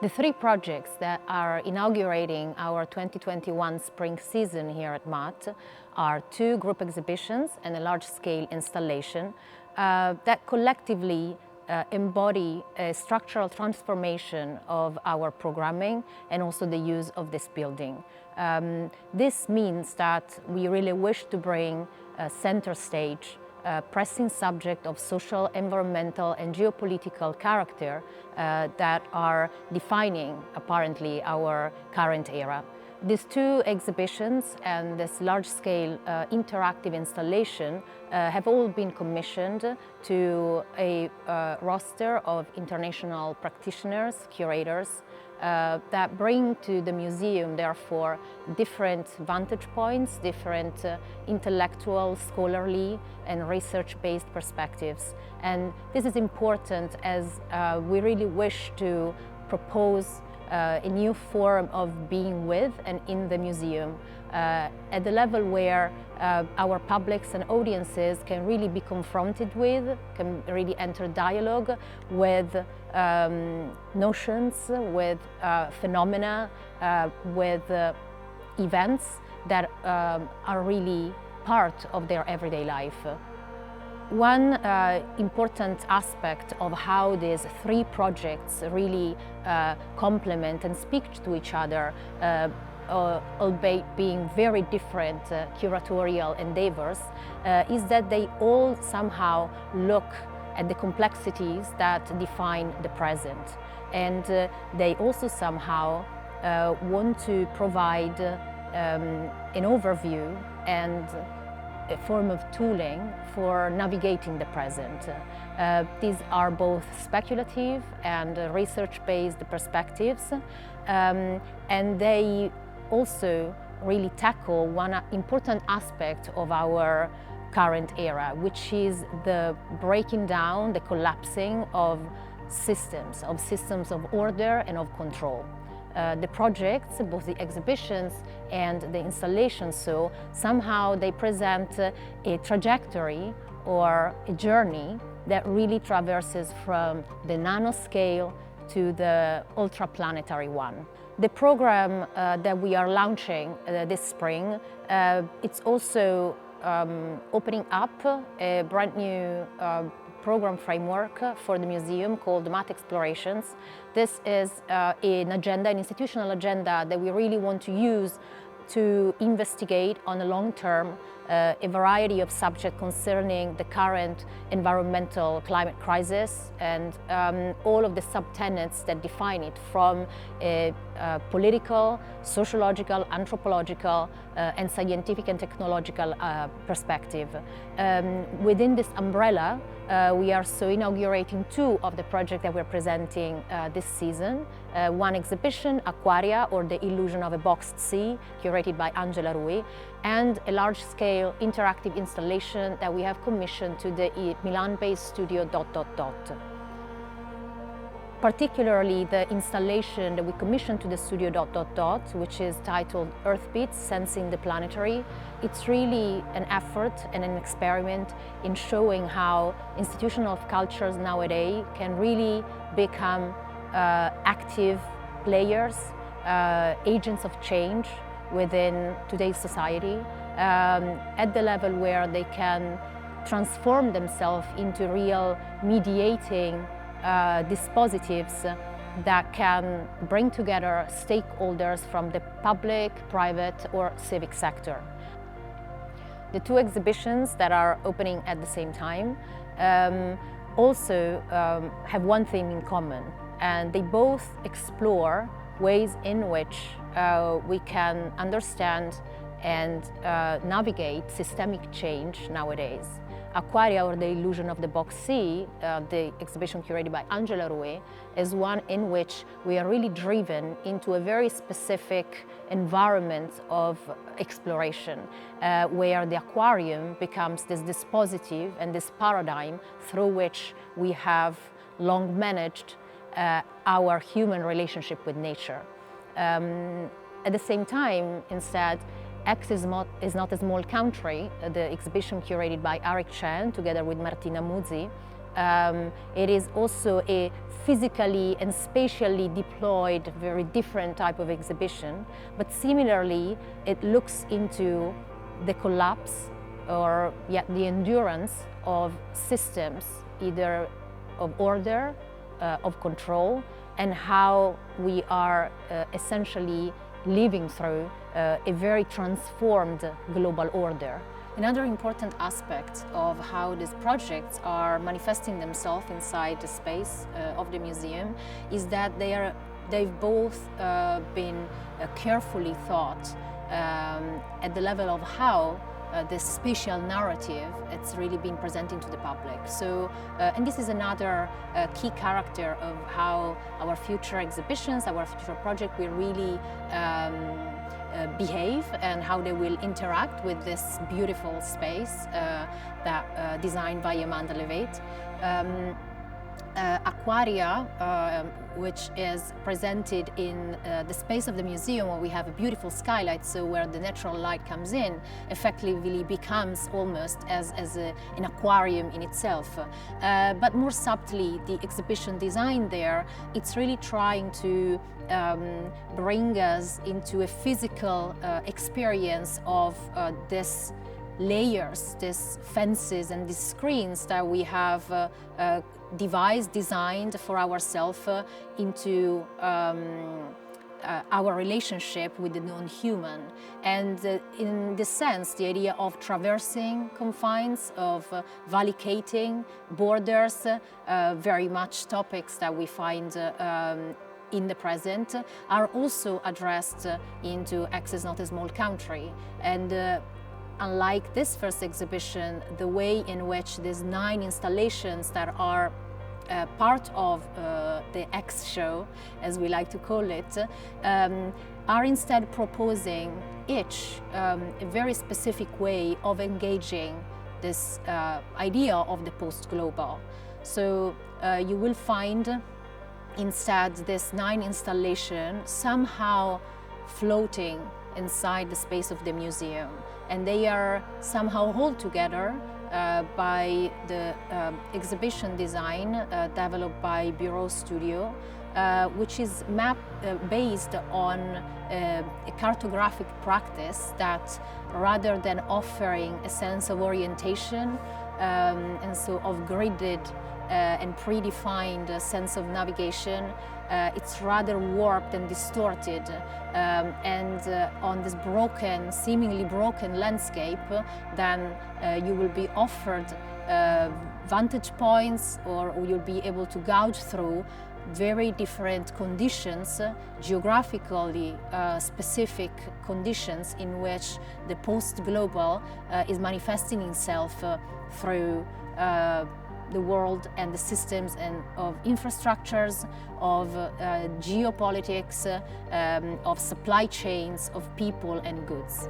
The three projects that are inaugurating our 2021 spring season here at MAAT are two group exhibitions and a large-scale installation that collectively embody a structural transformation of our programming and also the use of this building. This means that we really wish to bring center stage pressing subject of social, environmental and geopolitical character that are defining, apparently, our current era. These two exhibitions and this large-scale interactive installation have all been commissioned to a roster of international practitioners, curators, that bring to the museum, therefore, different vantage points, different intellectual, scholarly and research-based perspectives. And this is important as we really wish to propose a new form of being with and in the museum at the level where our publics and audiences can really be confronted with, can really enter dialogue with notions, with phenomena, with events that are really part of their everyday life. One important aspect of how these three projects really complement and speak to each other, albeit being very different curatorial endeavors, is that they all somehow look at the complexities that define the present. And they also somehow want to provide an overview and a form of tooling for navigating the present. These are both speculative and research-based perspectives, and they also really tackle one important aspect of our current era, which is the breaking down, the collapsing of systems of order and of control. The projects, both the exhibitions and the installations, so somehow they present a trajectory or a journey that really traverses from the nanoscale to the ultra-planetary one. The program that we are launching this spring, it's also opening up a brand new program framework for the museum called MAAT Explorations. This is an agenda, an institutional agenda that we really want to use to investigate on a long term a variety of subjects concerning the current environmental climate crisis and all of the subtenets that define it from a political, sociological, anthropological and scientific and technological perspective. Within this umbrella, we are so inaugurating two of the projects that we're presenting this season. One exhibition, Aquaria, or the Illusion of a Boxed Sea, curated by Angela Rui, and a large-scale interactive installation that we have commissioned to the Milan-based studio Dotdotdot. Particularly the installation that we commissioned to the studio Dotdotdot, which is titled Earthbeats, Sensing the Planetary. It's really an effort and an experiment in showing how institutional cultures nowadays can really become active players, agents of change within today's society, at the level where they can transform themselves into real mediating dispositives that can bring together stakeholders from the public, private or civic sector. The two exhibitions that are opening at the same time also have one theme in common, and they both explore ways in which we can understand and navigate systemic change nowadays. Aquaria, or the Illusion of the Boxed Sea, the exhibition curated by Angela Rui, is one in which we are really driven into a very specific environment of exploration, where the aquarium becomes this dispositive and this paradigm through which we have long managed our human relationship with nature. At the same time, instead, X is not a small country. The exhibition curated by Aric Chen, together with Martina Muzi, It is also a physically and spatially deployed, very different type of exhibition, but similarly, it looks into the collapse or the endurance of systems, either of order, of control, and how we are essentially living through a very transformed global order. Another important aspect of how these projects are manifesting themselves inside the space of the museum is that they've both been carefully thought at the level of how this spatial narrative it's really been presented to the public. So, and this is another key character of how our future exhibitions, our future project will really behave and how they will interact with this beautiful space that designed by Amanda Levate. Aquaria, which is presented in the space of the museum where we have a beautiful skylight, so where the natural light comes in, effectively becomes almost as an aquarium in itself. But more subtly, the exhibition design there, it's really trying to bring us into a physical experience of this layers, these fences and these screens that we have designed for ourselves into our relationship with the non-human. And in this sense, the idea of traversing confines, of validating borders, very much topics that we find in the present, are also addressed into X is not a small country. And unlike this first exhibition, the way in which these 9 installations that are part of the X show, as we like to call it, are instead proposing each a very specific way of engaging this idea of the post-global. So you will find instead this 9 installations somehow floating inside the space of the museum, and they are somehow held together by the exhibition design developed by Bureau Studio, which is based on a cartographic practice that, rather than offering a sense of orientation and so of gridded and predefined sense of navigation, it's rather warped and distorted, and on this broken, seemingly broken landscape, then you will be offered vantage points, or you'll be able to gouge through very different conditions, geographically specific conditions in which the post-global is manifesting itself through the world and the systems and of infrastructures, of geopolitics, of supply chains, of people and goods.